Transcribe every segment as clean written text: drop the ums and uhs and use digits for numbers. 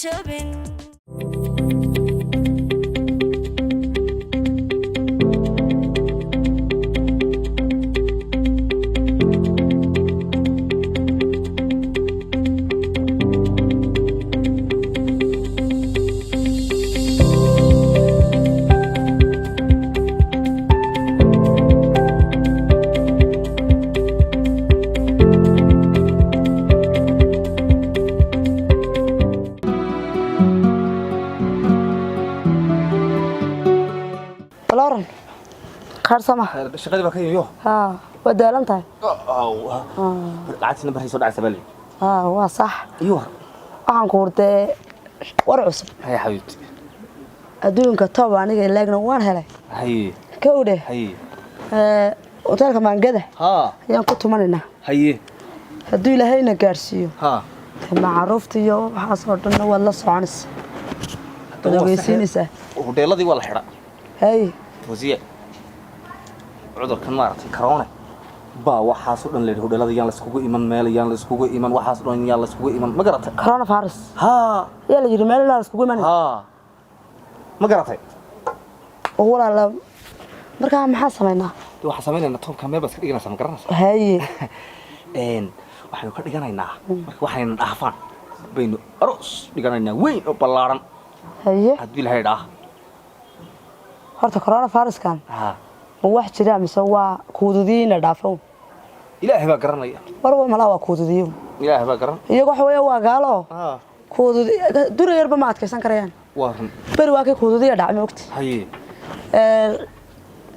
jabin. Lauren خرسمة shaqadii baa ka yimiyo ها ودالن tahay lacagtina bari soo dhacay sabali waa sax iyo waxaan ku hurtay war cusub hay xabiibti adduunka toob aniga ilaagna waan helay hay kowde hay hotelka maangada ayaan ku tumanayna hay hadduu ilaahayna gaarsiiyo macruufta iyo waxaas oo dhan wad la soconaysa wadageysiinaysa hoteeladii waa la xidha hay wasiye cudurkan maartay corona ba waxaas oo dhan leeyahay hoteelada yaan la iskugu iman meel yaan la iskugu iman waxaas oo dhan yaan la iskugu iman ma garatay corona virus yaa la yiri meel la iskugu iman ma garatay oo walaal markaa maxaa sameynaa waxa sameynayna toobka meel bas ka dhiganaysa ma garanaysa hay waxaynu ka dhiganaynaa marka waxaynu dhaafaan baynu aroos dhiganaynaa weyn oo ballaaran haye haddii la heedaa horta corona virus kan wax jira mise waa kuududiina dhaafo ilaahay baa garanaya marwa mala waa kuududiyo ilaahay baa garan iyagu wax weeye waa gaalo kuududi dura yarba ma adkaysan karayaan waa run bari waa kay kuududiya dhacay ma ogti haye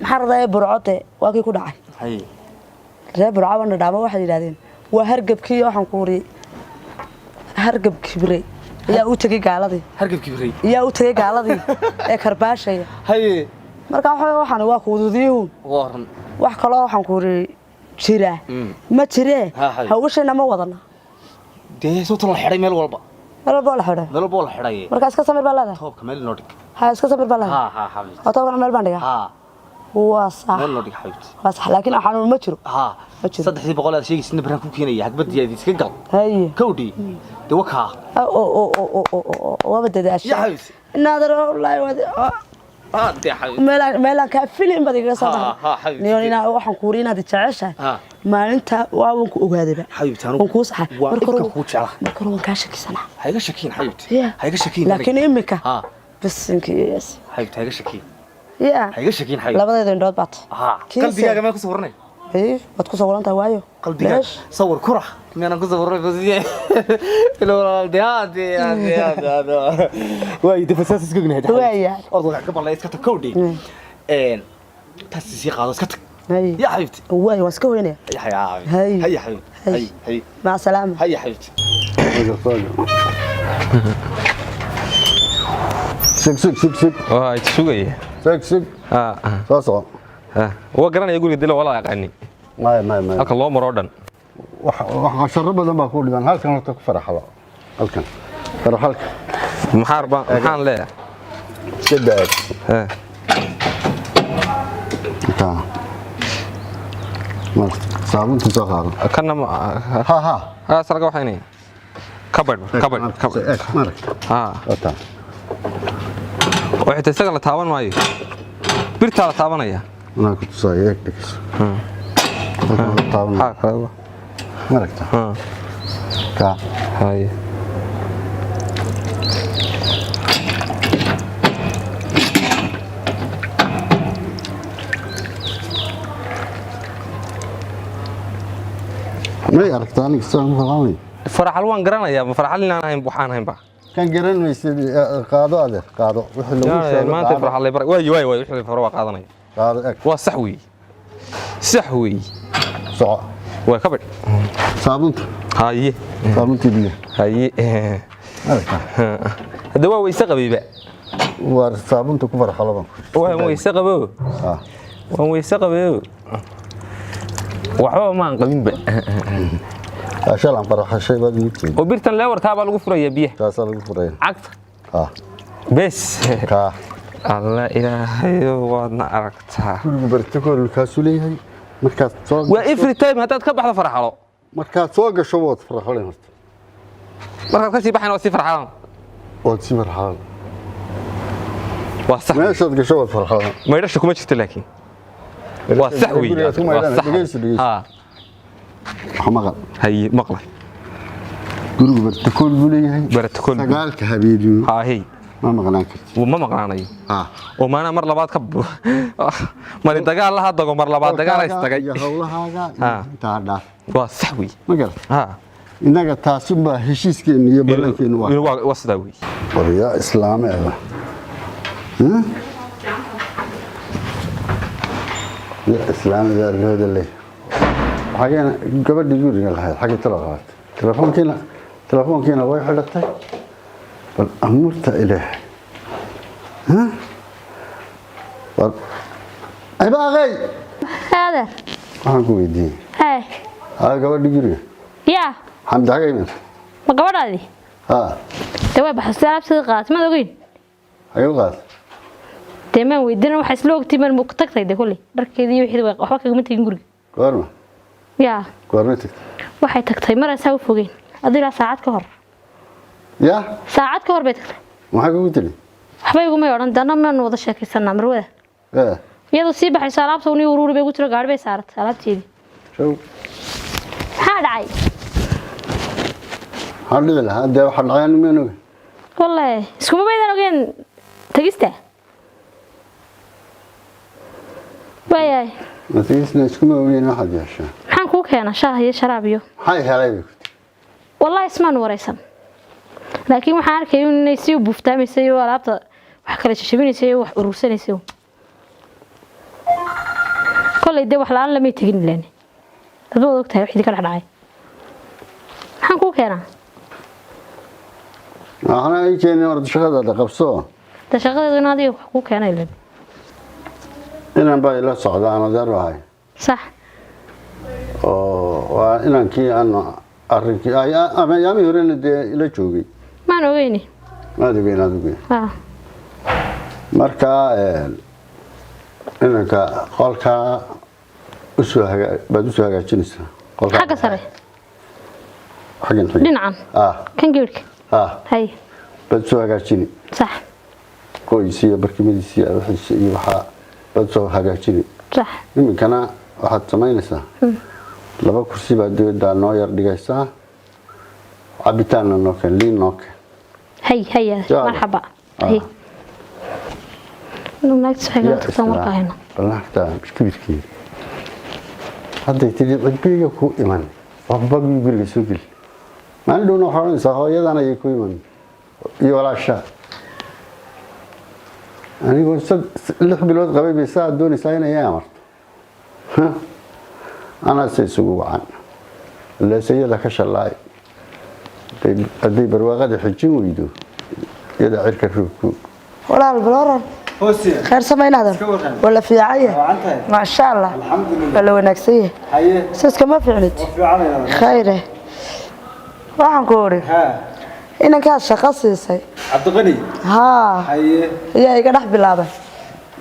maxaa raday burcote waa kay ku dhacay haye ree burcabana dhaama waxay yiraahdeen waa hargabkii waxaan ku wari hargab kibre yaa u tagay gaaladii hargab kibre yaa u tagay gaaladii ee karbaashaya haye marka waxaan waa kuududiyo waa run wax kale waxaan ku wari jira ma jiree hawshayna ma wadana dee soo tala xidhay meel walba meel walba la xidhay meel walba la xidhay marka iska samir baa leedahay toobka meel noo dhig iska samir baa leedahay xabiibti toobka meel baan dhigaa waa sax meel noo dhig xabiibti waa sax laakiin xanuun ma jiro ma jiro 300 aad sheegaysid baraan ku keenaya hagbadii aad iska gal haye kowdi dee wakaa waa dadaashay ya xabiibti inaad wallaahi meelaan ka filim bad iga soo baxay niyoonina waxaan ku riinaad jeceshahay maalinta waan ku ogaadayba xabiibti aan ku saxay marka ku jeclaa marka waan ka shakisana hayga shakiin xabiibti hayga shakiin laakiin imika bisinkiis xabiibti hayga shakiin hayga shakiin xabiibti labadeeda indhood baad qalbigaaga ma ku soo warnay waad ku soo warantahay waayo qalbigaaga sawir kurax مانا كنت بروح بزيادة لو ديادي واي دفساس سكوجنا هذا واي أرض قبل لا يسكت كودي تاسيسي قاعد سكت يا حبيبتي واي واسكوينه يا حبيبي هيا حبيبي هيا مع السلامة هيا حبيبتي سك واي تسوقي سك صاصة هو قرنا يقول يدله ولا يقعني ما أكل الله مرادن waxaan sharab badan baa ku dhigan halkan horta ku faraxdo halkan faraxalka maxarba maxaan leeyahay saddex ta ma saabunta soo qaado kana ha sarga waxayni kabad ota waxay isaga la taaban maayo birta la taabanaya ana ku tusay eegdis taaban kala مركته كا هاي ما يعرفتاني كسان فلاني فرح الوان قرانا يا فرح لنا انا بوحان هين با كان قرن ميسي قادو هذا قادو وحنا لو ما انت فرح الله يبارك واي وحنا فروا قادنا قادو اك وا سحوي صح waa kabad saabunta haye saabunta biyo haye hada waa weyse qabayba waa saabunta ku farxalaban waa weyse qabo waa weyse qabo waxba ma aan qabinba ashalan farxashay baad yimid oo birtan leewar taaba lagu furaya biyo taas lagu furaya cagta bes ka alla ilaahay waadna aragtaa kullu bartikool ka suleeyahay markaad soo waa every time hadaad ka baxdo farxalo markaad soo gasho waad farxaleen horta markaad ka sii baxayna waa sii farxalaan وتسيب الحال وصح ما يشهد قشوة في الحال ما يرش كم شفت لكن وصح وي وصح حمقل هي مقلة قولوا برتكول بولي برتكول سقالك حبيبي ها هي ما مغناك وما مقلاني وما أنا مر لبعض كب ما ندقال الله هذا مر لبعض دقال يستقي يا الله هذا تعال وصح وي ما قال ها إنك تاسم هشيسكين يبلكين وصدوي ويا إسلام هذا ها يا إسلام هذا اللي حاجة قبل يقول لها حاجة تلفون كنا وين حلتها والأمرت إليه ها أي باغي هذا أقول دي هاي هذا قبل يقول يا حمد حاجة من ما قبل هذه توي بحس لعب صدقات ما دوين أيوة غاز تمام ويدنا وحس لوق تيمان مكتك ده كله ركضي وحيد وحبك قمت ينقرق قارما يا قارنتك waxay tagtay mar asaw fogeen adila saacad ka hor يا saacad ka hor bay tagtay maxaa kugu tiri waxba igu ma oran dana ma wada sheekaysanaa marwada iyadoo sii baxay alaabta uu ururi bay ugu tiro gaari bay saaratay alaabteedii show maxaa dhacay hadii la hada waxa dhacay nimeeno wallahi iskuma baydan ogeen tagista bayay natiisna iskuma ogeen waxa yeeshaa maxaan ku keenaa shaah iyo sharaab iyo hay helay wallahi ismaan waraysan laakiin waxaan arkay inay si buuftaamayso oo alaabta wax kala shishibinayso wax urursanayso kolay de wax la aan la meetigin leen adoo ogtahay wixii ka dhacay maxaan ku keenaa waxaan ay keenay war shaqada qabso shaqada inaad wax ku keenay leen inaan baa ila socdaan adeerahay صح oo inaan kii aan arrinkii ama yaami horena ila joogay ma ogeeyni ma ogeeyni marka inanka qolka usoo hagaajinaysaa qolka xaga sare xagan dhinacan kan geerka hay bad soo hagaajini صح qoysiga barkimadiisa iyo waxa bad soo hagaajini صح iminkana waxaad samaynaysaa laba kursi baad doodaa noo yar dhigaysaa cabitaanna noo keen liin noo keen هي مرحبا هي ناقص حاجه تصور هنا والله حتى مش كبير هذا تجي بيجي كو إيمان وبقى يقول لي سوقي ما عندنا حرام صحيح هذا أنا يكوي من يولا شاء أنا يقول اللي حب الوقت قبل بيساعد دوني ساينا يا مرت ها أنا سيسوق عن اللي سيلا كشلاي أدي برواقد حجين ويدو يدا عرك الركوب ولا البلورن خير سمعنا هذا ولا في عيه ما شاء الله الحمد لله ولا ونكسيه سيس كما فعلت خيره waxaan ku ori inanka shaqo siisay Cabdiqani haye ayaa iga dhax bilaabay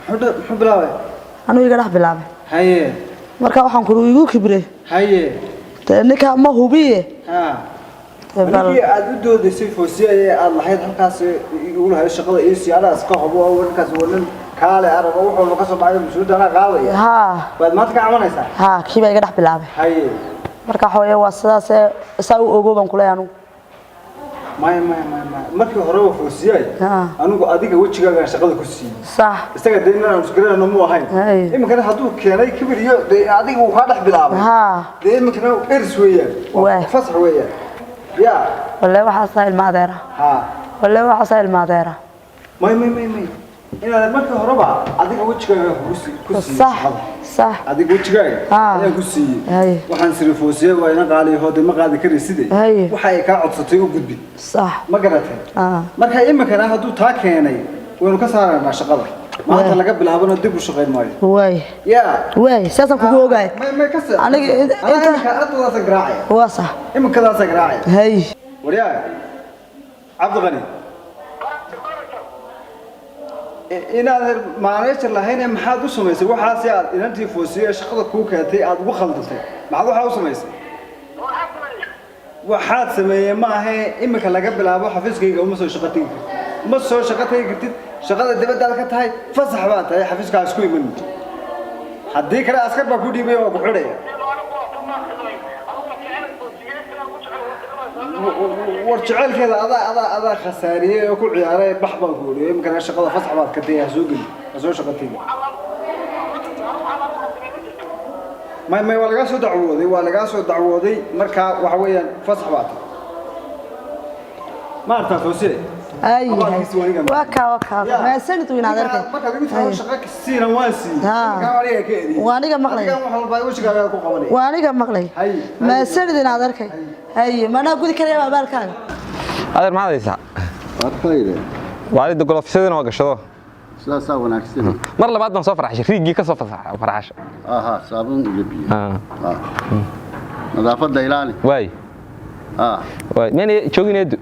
muxuu bilaabay anu iga dhax bilaabay haye marka waxaan ku igu kibre haye ninka ma hubiye markii aad u doodaysay foosiyay aad lahayd halkaas ugu lahayd shaqada iyo siyaadaas ka hubo warkaas wadan kaale arag wuxuu ka soo baxay masuudana qaadaya baad maanta ka camanaysaa kiiba iga dhax bilaabay haye marka xooyay waa sidaas saa u ogooban kule anu ما markii hore waa foosiyay anigu adiga wajigaaga shaqada ku siiyay sax isaga deynana muskarana mu ahayn imika haduu keenay kibir iyo adiga uu ka dhax bilaabay imika ers weeyaan fasax weeyaan ya wala waxa saayil maadeera wala waxa saayil maadeera may ina markii hore ba adiga wajigaaga ku siiyay صح adiga wajigaaga ayaa ku siiyay waxaan siri foosiyay waa ina qaali hoode ma qaadi kari sidee waxa ay ka codsatay u gudbi صح ma garatay marka imika haduu taa keenay waynu ka saarnaa shaqada maanta laga bilaabana dib u shaqeyn maayo way saasan kugu ogaay aniga inta ardadaas garaacay waa sax imika daas garaacay hay wariyaa Cabdiqani inaad maaneejar lahayn maxaad u samaysay waxaas aad inantii foosiyay shaqada ku keentay aad ugu khaldantay maxaad waxa u samaysay waxaad sameeyay ma ahe imika laga bilaabo xafiiskayga uma soo shaqo tagi kartid ma soo shaqo tagi kartid shaqada dibadda ka tahay fasax baa tahay xafiiskaas ku iman haddii kale askar baa ku dhiibay oo ku xidhaya war jaceelkeeda adaa khasaariyey oo ku ciyaaray bax baan ku odhiyay imikana shaqada fasax baad ka tahay ha soo geli ha soo shaqo tagi ما ولا جالس دعوة ولا جالس دعوة مركا وحويا فصح بعض ما أعرف توصي أي وكا ما سنت وين هذا الكلام ما كان يمثل شقك السينة واسي كواريه كذي وأنا كم مقلي وأنا كم مقلي ما سنت وين هذا الكلام أي ما أنا أقول كلام على بالك هذا ما هذا يسع خير وعلي دقول في سيدنا وقشطه سلاسة وناكسين مر لبعض ما صفر عشان ريجي كصفر فرعش صابون لبي نظافة ديلاني واي واي مين شوقين يدو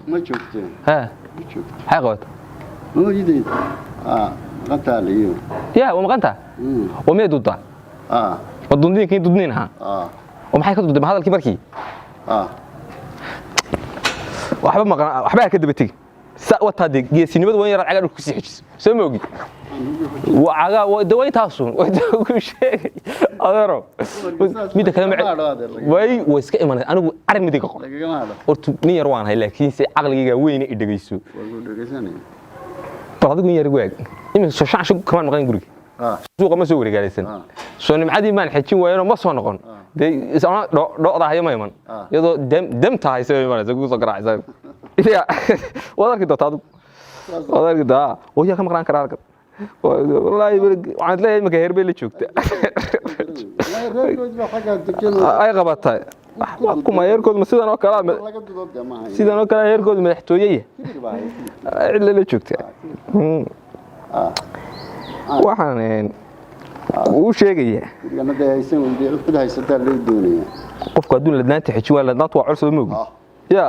ما شوفتين ها حقوت مو جديد غنتا ليو يا ومغنتا ومي دودا ودندين كين دودنين ها ومحي كدود هذا الكي بركي waxba ka daba tagi سأوت هذه جيسيني بدو وين يرى عقارب كسيحس سموجي وعقا ودوين تاسون ودوين شيء أدرى ميدا كلام واي ويسك إيمان أنا أعرف ميدا كقول أرتو نير وان هاي لكن سي عقلي وين يدقيسو بعض وين يرجع إيمان شو شو كمان مغني يقولك سوق ما سوق رجالسن سوني معدي ما نحكي ويانا ما صار نقول ده أنا لا هاي ما يمان يدو دم تاعي سوي ما زوجو صقرع زوج إيه وذاك ده تادو وذاك ده ويا كم قران كرار والله عند له مكهر بيلي شوكت أي غبطة أكو ما يركض مسيدا نو كلام سيدا نو كلام يركض محتوية إلا اللي شوكت waxaan uu sheegaya ganada haysan wadi cid haysataa loo doonaya qofku adduun ladnaanta xijwa ladnaanta waa culsada moog ya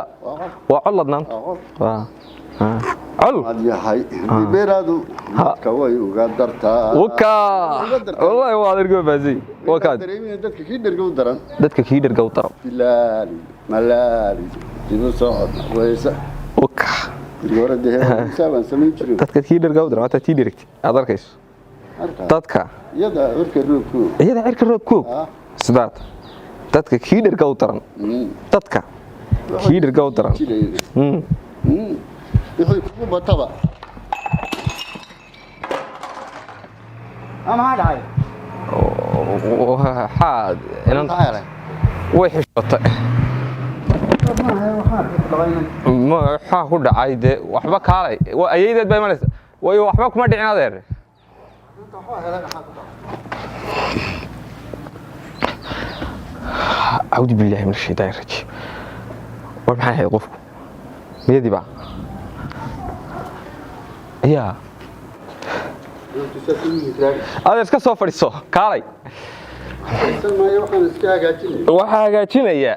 waa col ladnaanta col yahay beeradu ka way uga dartaa waka wallahi waa adeergo baasay waka dadka kii dhergow daran bilaali malaali sidoo socod waysa waka gorada heesan sameyn jiray dadka kii dhergow daran waa tii direct aad arkayso dadka iyada cirka roobku sidaad dadka kii dhergow daran dadka kii dhergow daran wixii ku bataba ama haday waxaa inaan way xishotay ma waxa ku dhacay de waxba kaalay ayeedeed bay malaysa way waxba kuma dhicin adeer أعوذ بالله من الشيطان الرجيم وما هي قفكم ميدي بقى يا هذا اسكا سو فريسو كالاي waxaa hagaajinaya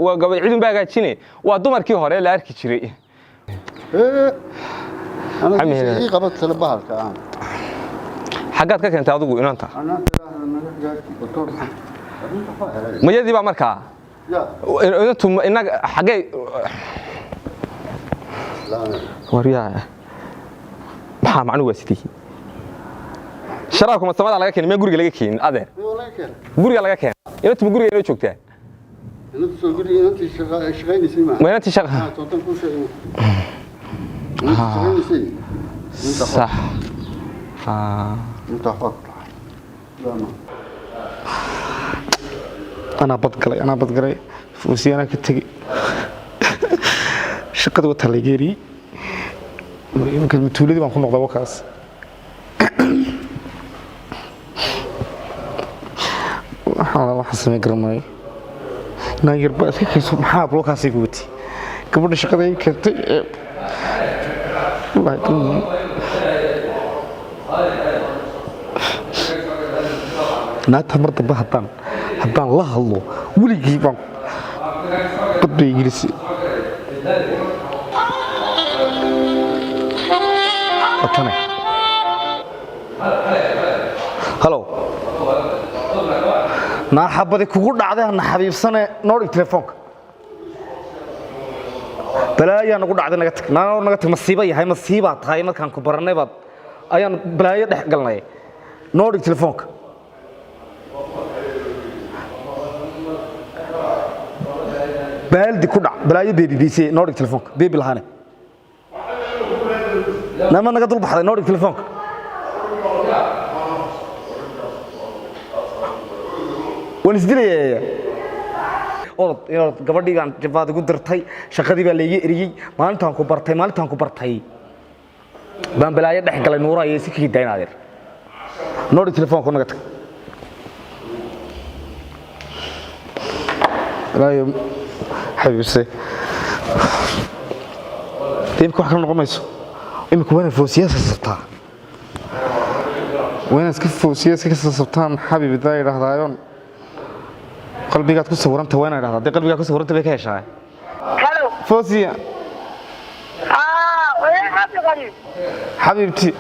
waa gabadh ciidan baa hagaajinay waa dumarkii hore la arki jiray أنا قبضت سلبها حاجات كذا كانت أضوء إن أنت ما يدي بقى مركا أنتم إنك حاجة وريا ما معنوه سيدي شراكم السماء على كين ما يقول لك كين هذا يقول لك كين أنتم يقول لك شو كتير أنت شغالين سيما ما أنت شغال صح أنت حق أنا بتقرأ فوسي أنا كتجي شقد وتلاقيري يمكن تولدي ما نكون نقطة وكاس أنا حاسس إني قرماي ناير بس كي سبحان الله كاسي قوتي قبل شقد كنت لكن naagta mar dambe haddaan la hadlo weligii baan badbay gelisi atane naa xabadi kugu dhacday hana xabiibsane noo dhig telefoonka balaayaa nagu dhacday naga tag masiiba yahay masiibaa tahay markaan ku barannay baad ayaan balaayo dhex galnay noo dhig telefoonka baaldi ku dhac balaayo beebi biisay noo dhig telefoonka beebi lahaane nama naga dul baxday noo dhig telefoonka waan isdilayaa orod gabadhiigaan jabaad igu dirtay shaqadii baa layga eriyey maalintaan ku bartay baan balaayo dhex galay nuura ayay si kii daynaadeer noo dhig telefoonka naga tag balaayo xabiibse imika wax kala noqon mayso imika waana foosiyaasa sabtaa waana iska foosiyaasa ka sabtaan xabiibdaa yidhaahdaayoon qalbigaad ku sawiranta waana yidhahdaa haddii qalbigaad ku sawiranta bay ka heshaa foosiya حبيبتي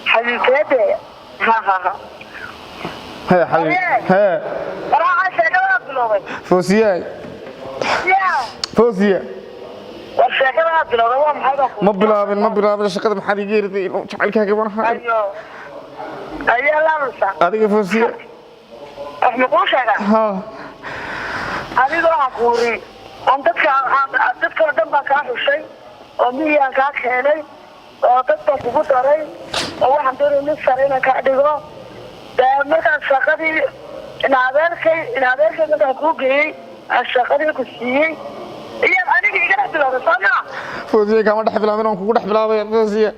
حبيبتي هيا حبيبي هيا راح شكلها بلوغي فوزية فوزية والشكلها بلوغي ما بلابن شكلها محل يجيرتي شعل كذا كمان ايوه ايوه لا نسا هذه فوزية احنا كل شيء ها هذه راح اقولي انت تذكر دمك هذا الشيء ومية كاك هيني وتطلق بطري وواحد دوري نصرين كأدقو مركز شاقدي إن عبالكي مدى كوكي الشاقدي كسيي إيا أنيكي إيقنا بلا بصنع فوزية كما دحب العمين وكوكو دحب العمين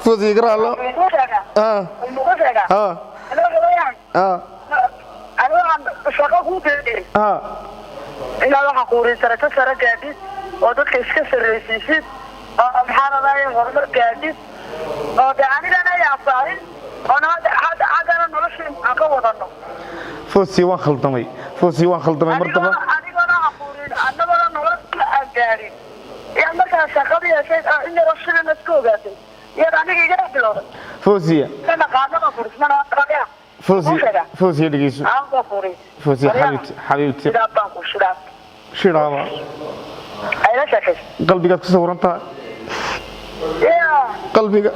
فوزية قرأ الله المقصة أنا غويان أنا شاقا كوكي إلا waxaa quurinsarata sare gaadid oo dadka iska sarreysiisid oo maxaanadahay horumar gaadid oo de anigana yaabsaahin oo haddana noloshii aan ka wadano foosiya waan khaldamay mar daba anigona aquurin annagona nolosha aan gaadhin yaa markaa shaqada yeeshay in noloshadana iska ogaatay iyaad aniga igana bilowday foosiya kana qaadada furismana rabia فوزي دقيسو فوزي حبيبتي شرابة أين شكل قلبي قد تصور أنت قلبي قد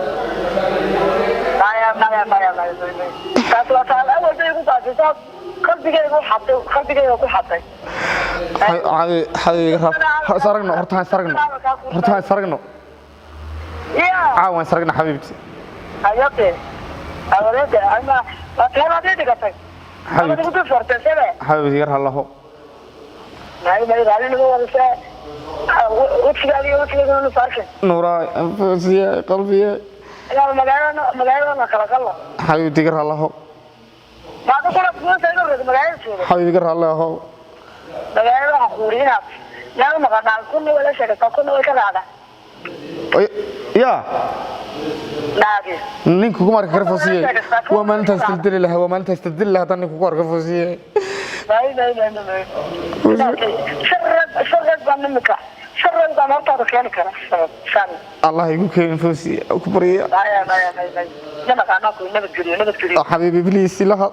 حبيبي هرتها سرقنا عاوان سرقنا حبيبتي حبيبتي أنا حبيبي يرها الله نورا فوزية قلبي حبيبي يرها الله حبيبي يرها الله يا نينكو كمار كرفوسية وما أنت استبدل لها تاني كوكار كرفوسية الله يقول كين فوسية أكبرية حبيبي بليس لها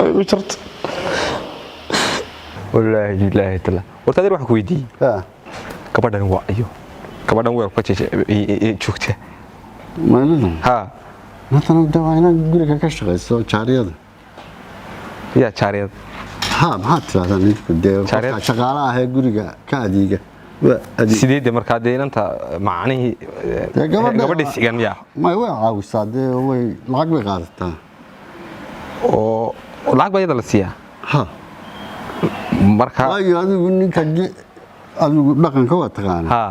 وشرط والله تعالى وتدري واحد كويدي كبردن وعيو كبردن وير كتشي شوكته مالنا ها مثلا دواينا نقول لك كشغل شاريد يا شاريد ها ما هتفعل نيك شغالة هي قريقة كاديقة سيدي marka deynanta macnaheedu gabadha sigan miyaa ma way caawisaa way lacag bay qaadataa oo lacag bay la siiyaa ha marka adigu ninka adigu dhaqanka waa taqaan ha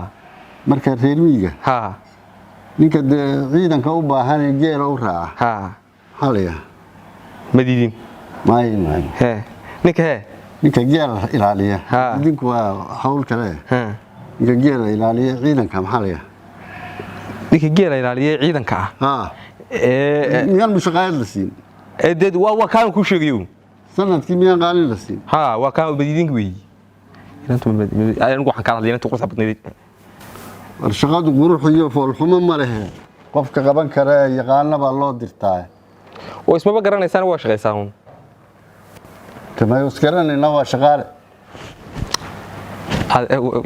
marka reer miyiga ha ninka ciidanka u baahan geela u raaca ha haliya madidin may he ninka geela ilaaliya idinku waa hawl kale ninka geela ilaaliya ciidanka maxaa la ninka geela ilaaliya ciidanka miyaan mushaqaayad la siin dad waa kaan ku sheegayo sanadkii miyaan qaalin la siin waa kaan madidinka weey ayaan waxaan ka hadlaynaa tuqrasa badneed shaqadu qurux iyo fool xumo ma leh qofka qaban kara yaqaana baa loo dirtaa oo ismaba garanaysaan waa shaqaysaan تما يسكرني نوا شغال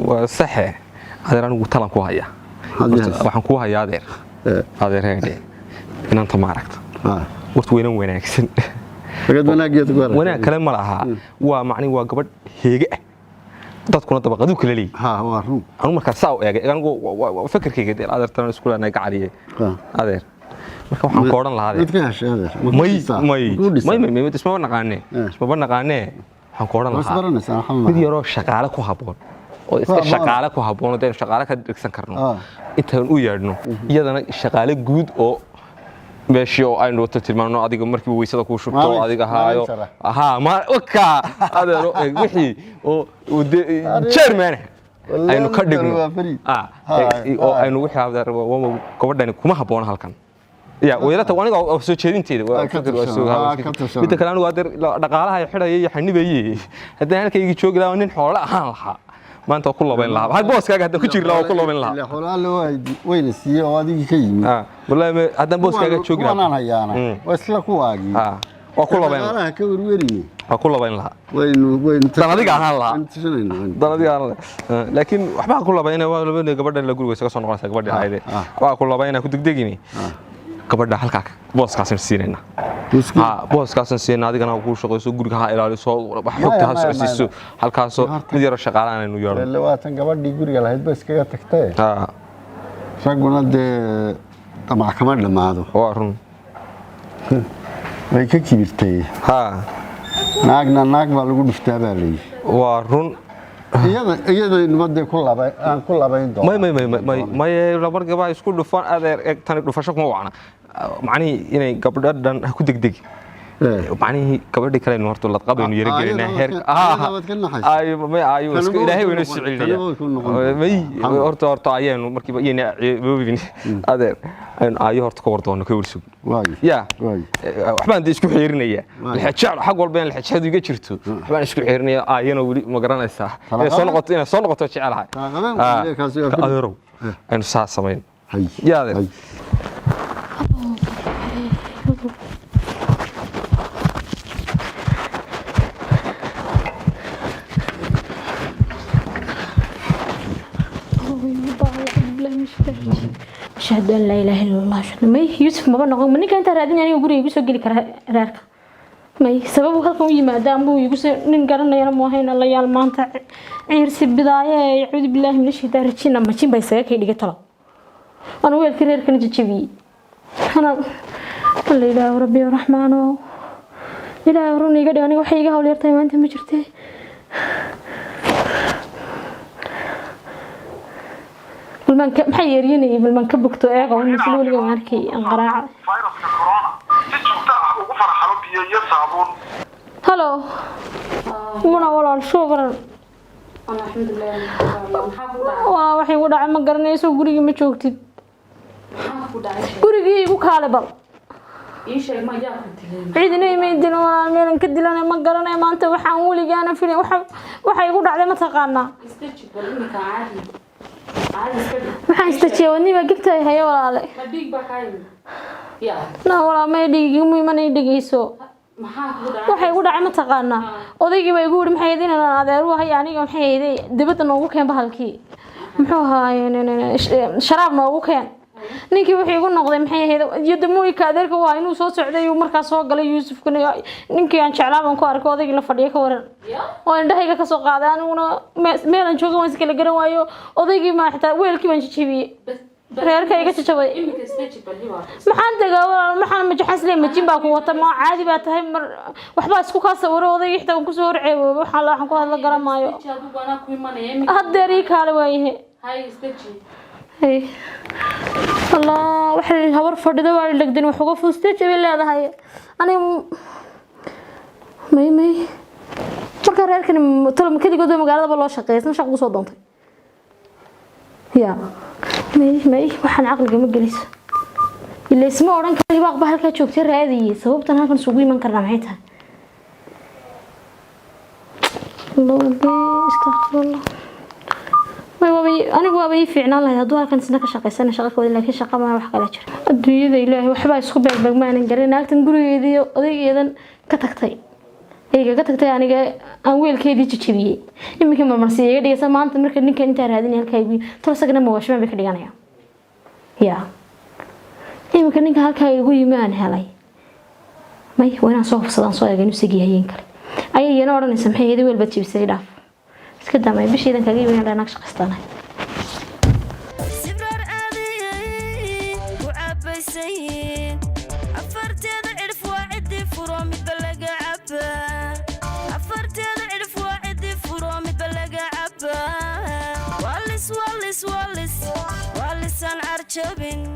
waa saxe adeer anigu talan ku haya waxaan ku hayaa adeer heede inanta ma aragto waqti wanaagsan بقد وناقيت قرر wanaag kale ma laha waa macni waa gabadh heege ah dadkuna dabaqadu kala leeyahay ها هو روم anu marka saa u eegay anigu fikirkayga adeer tan isku leenay gacaliye adeer marka waxaan ku oran lahaa متكاش هذا may isma naqaane waxaan ku oran lahaa mid yaroo shaqaale ku haboon oo iska shaqaale ku haboon oo shaqaale ka dhigsan karno intaan u yeedhno iyadana shaqaale guud oo meeshii oo aynu wata tilmaano adiga markii weysada ku shubto adiga haayo ma oka adeero wixii oo chairman aynu ka dhigno oo aynu wixii adeer gabadhani kuma haboon halkan يا ويلته وأنا أو سوتشيدين تيري وأفكر وأسوق بدك الآن وادر دقالها يحرق يحني بيجي هذا هنا كي يجي شوق لا ونين حولا ها ما أنت كله بين لها هاي بوس كذا هذا كتير لا كله بين لها لا حولا له وين السيا وادي كيم والله هذا بوس كذا شوق لا أنا هيانا وصلك واجي وكله بين لها كبر ويري وكله بين لها وين ده ديك عن لها ده ديك عن لكن وحبا كله بينه ولا بين قبل اللي يقول ويسكت صنعوا قبل هاي وحبا كله بينه كنت دقيقني gabadha halka booskaasan siinayna booskaasan siinayna adigana ku shaqeyso guriga ha ilaaliso wax xogta ha socodsiiso halkaas mid yar shaqaalaan aynu yeelo labaatan gabadhii guriga lahayd bas kaga tagtay raguna de tama kama dhamaado waa run way ka kibirtay naag baa lagu dhiftaa baa leeyahay waa run iyada nabadda ku labayn doon may labar gabaa isku dhufan adeer tan dhufasho kuma wacna macni inay gabadhan ku degdeg macni gabadhi kale inuu horto la qabaynu yara gelina heer ay isku ilaahay wayna sicilnaa may horto ayaynu markiiba iyana boobin adeer ay horto ka wardoono ka warsuug ya waxbaan isku xeerinaya xajaa xaq walba in xajadu iga jirto waxbaan isku xeerinaya ayana wali ma garanaysaa inay soo noqoto jecelahay adeero aynu saa sameyn ya adeer أشهد أن لا إله إلا الله أشهد ما يوسف ما بنقول مني كأنت رادين يعني يقول يقول سجل كرارك ما سببه هالكم يما دام هو يقول ننقرنا يا موهين الله يا المانتع عيرس البداية يعوذ بالله من الشيطان الرجيم لما تشين بيساك هي اللي قتله أنا ويا الكرير كنت تشوي أنا الله إله ربي الرحمن إله روني قد أنا وحيجا هولي ارتاي ما أنت مجرتي بالمن محيريني بالمن كبكتو ايغا ونسلوا لي ماركي انقراعه فيروس كورونا تجوتا ugu faraxalo biyo iyo saabuun halo muna walaal shukran alxamdulillah waa waxay u dhacay ma garanayso guriga ma joogtid gurigii igu kaale bal ii sheeg ma yaa ku dilay ciidina imeedin waa meelan ka dilanay ma garanay maanta waxaan waligaana filay waxa igu dhacday ma taqaanaa istajib bal imika caadi waxaan istajiye wadniba gigtay haye walaale ma dhiig baa ka yimid yaa na walaa ma dhiig igu imanay dhigayso waxay ugu dhacay ma taqaanaa odaygii baa igu yiri maxay idin inaan adeeru hay aniga maxay iday dibadda noogu keen bahalkii muxuu ahaayeen sharaab noogu keen ninkii wuxuu igu noqday maxay ahayd yadamooyinka adeerka waa inuu soo socday uu markaa soo galay yuusufkana ninkii aan jeclaaban ku arkay odaygii la fadhiyo ka waran oo indhahayga ka soo qaaday aniguna meelan jooga waan iskala garan waayo odaygii ma xitaa weelkii baan jajabiyey reerka iga jajabay maxaan tagaa walaal maxaan majaxaslee majin baa ku wata ma caadi baa tahay mar waxbaa isku kaa sawiro odaygii xitaa waan kusoo horceebo waxaan ku hadla garan maayo haddeer ii kaale waayahe الله وحنا هور فردة وارد لقدين وحقوق فلوسته جبل لا هذا هاي أنا مي ما كان رأيك إن طلع مكدي قدام مقالة بالله شقيس مش عقوق صدمت يا مي وحنا عقل جم الجليس اللي اسمه أوران كذي بقى بحال كتشوف ترى هذه سبب تنها كان سوقي من كرنا معيتها الله استغفر الله أنا وابي فعنا الله هدوها كان سنك شقة سنة شقة ولا لكن شقة ما وح كلا جرى الدنيا ذي الله وحبا يسكب بجمع نقرنا أكتن قولي ذي إذا كتكتي إيه كتكتي يعني أول كذي تشتري يمكن ما مرسيه دي سما أنت مركز إنك أنت هذين الكيبي ترى سجنا موش ما بكري أنا يا يمكن إنك هالكي يقول ما أنا هلاي ما وأنا صوف صدام صويا جنوب سجيه ينكر أي ينور نسمحه ذي والبتشي بسيرة كده ما يبيش إذا كجيب هنا نقش قسطنا سبرار عادي وعبسين عفرت هذا عرف واحد فرومي بلقى عبا عفرت هذا عرف واحد فرومي بلقى عبا والس والس والس والس أنا عرشبين